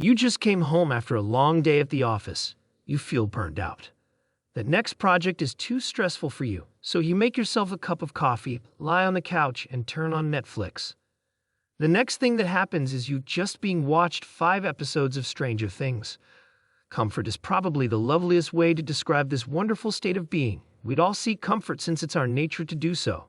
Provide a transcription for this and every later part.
You just came home after a long day at the office. You feel burned out. The next project is too stressful for you, so you make yourself a cup of coffee, lie on the couch, and turn on Netflix. The next thing that happens is you just being watched 5 episodes of Stranger Things. Comfort is probably the loveliest way to describe this wonderful state of being. We'd all seek comfort since it's our nature to do so.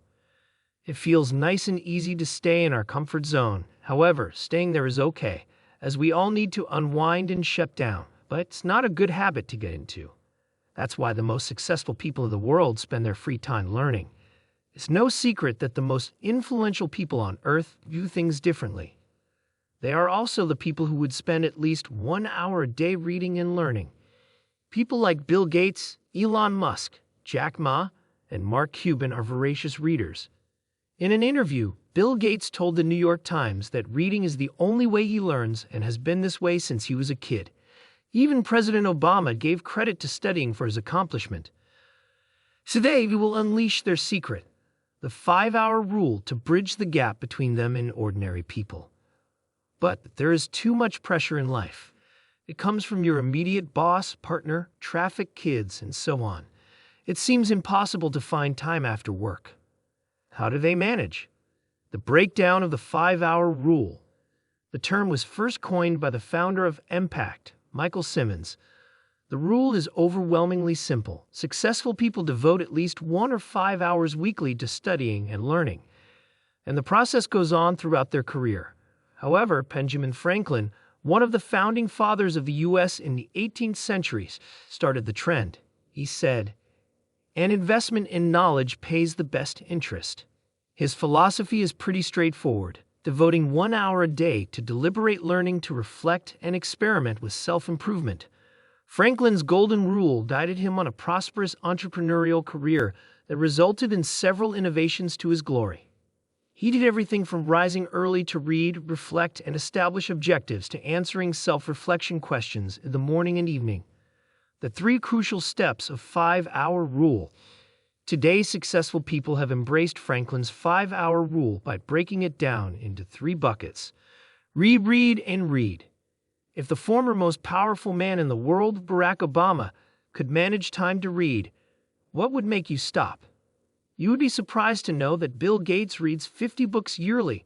It feels nice and easy to stay in our comfort zone. However, staying there is okay, as we all need to unwind and shut down, but it's not a good habit to get into. That's why the most successful people in the world spend their free time learning. It's no secret that the most influential people on Earth view things differently. They are also the people who would spend at least 1 hour a day reading and learning. People like Bill Gates, Elon Musk, Jack Ma, and Mark Cuban are voracious readers. In an interview, Bill Gates told the New York Times that reading is the only way he learns and has been this way since he was a kid. Even President Obama gave credit to studying for his accomplishment. Today, we will unleash their secret, the 5-hour rule to bridge the gap between them and ordinary people. But there is too much pressure in life. It comes from your immediate boss, partner, traffic, kids, and so on. It seems impossible to find time after work. How do they manage? The breakdown of the 5-hour rule. The term was first coined by the founder of Impact, Michael Simmons. The rule is overwhelmingly simple. Successful people devote at least 1 or 5 hours weekly to studying and learning, and the process goes on throughout their career. However, Benjamin Franklin, one of the founding fathers of the U.S. in the 18th century, started the trend. He said, "An investment in knowledge pays the best interest." His philosophy is pretty straightforward, devoting 1 hour a day to deliberate learning, to reflect and experiment with self-improvement. Franklin's golden rule guided him on a prosperous entrepreneurial career that resulted in several innovations to his glory. He did everything from rising early to read, reflect, and establish objectives to answering self-reflection questions in the morning and evening. The 3 crucial steps of 5-hour rule. Today, successful people have embraced Franklin's 5-hour rule by breaking it down into 3 buckets: read, read, and read. If the former most powerful man in the world, Barack Obama, could manage time to read, what would make you stop? You would be surprised to know that Bill Gates reads 50 books yearly.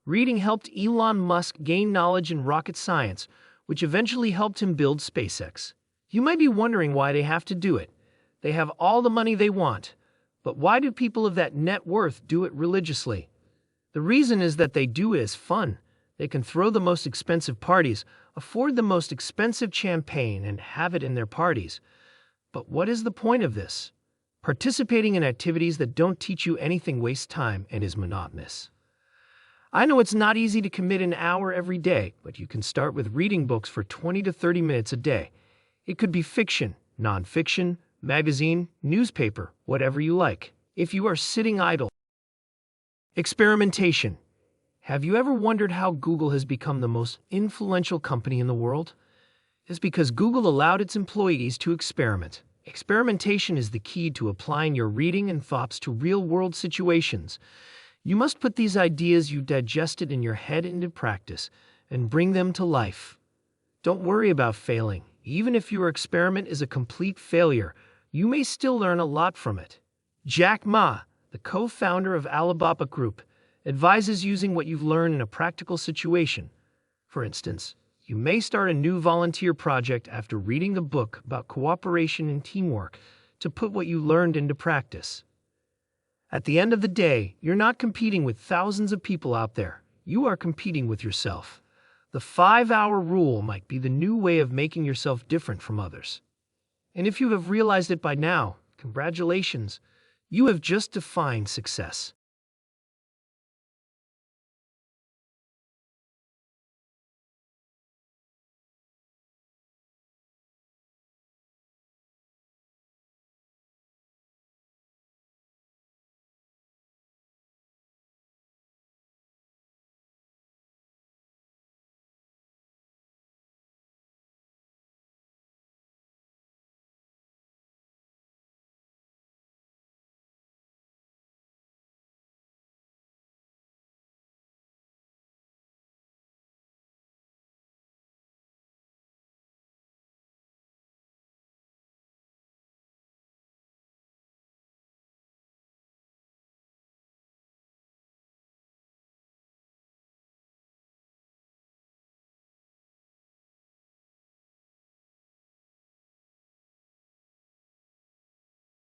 Reading helped Elon Musk gain knowledge in rocket science, which eventually helped him build SpaceX. You might be wondering why they have to do it. They have all the money they want. But why do people of that net worth do it religiously? The reason is that they do it as fun. They can throw the most expensive parties, afford the most expensive champagne, and have it in their parties. But what is the point of this? Participating in activities that don't teach you anything wastes time and is monotonous. I know it's not easy to commit an hour every day, but you can start with reading books for 20 to 30 minutes a day. It could be fiction, nonfiction, magazine, newspaper, whatever you like. If you are sitting idle. Experimentation. Have you ever wondered how Google has become the most influential company in the world? It's because Google allowed its employees to experiment. Experimentation is the key to applying your reading and thoughts to real-world situations. You must put these ideas you digested in your head into practice and bring them to life. Don't worry about failing. Even if your experiment is a complete failure, you may still learn a lot from it. Jack Ma, the co-founder of Alibaba Group, advises using what you've learned in a practical situation. For instance, you may start a new volunteer project after reading the book about cooperation and teamwork to put what you learned into practice. At the end of the day, you're not competing with thousands of people out there. You are competing with yourself. The 5-hour rule might be the new way of making yourself different from others. And if you have realized it by now, congratulations, you have just defined success.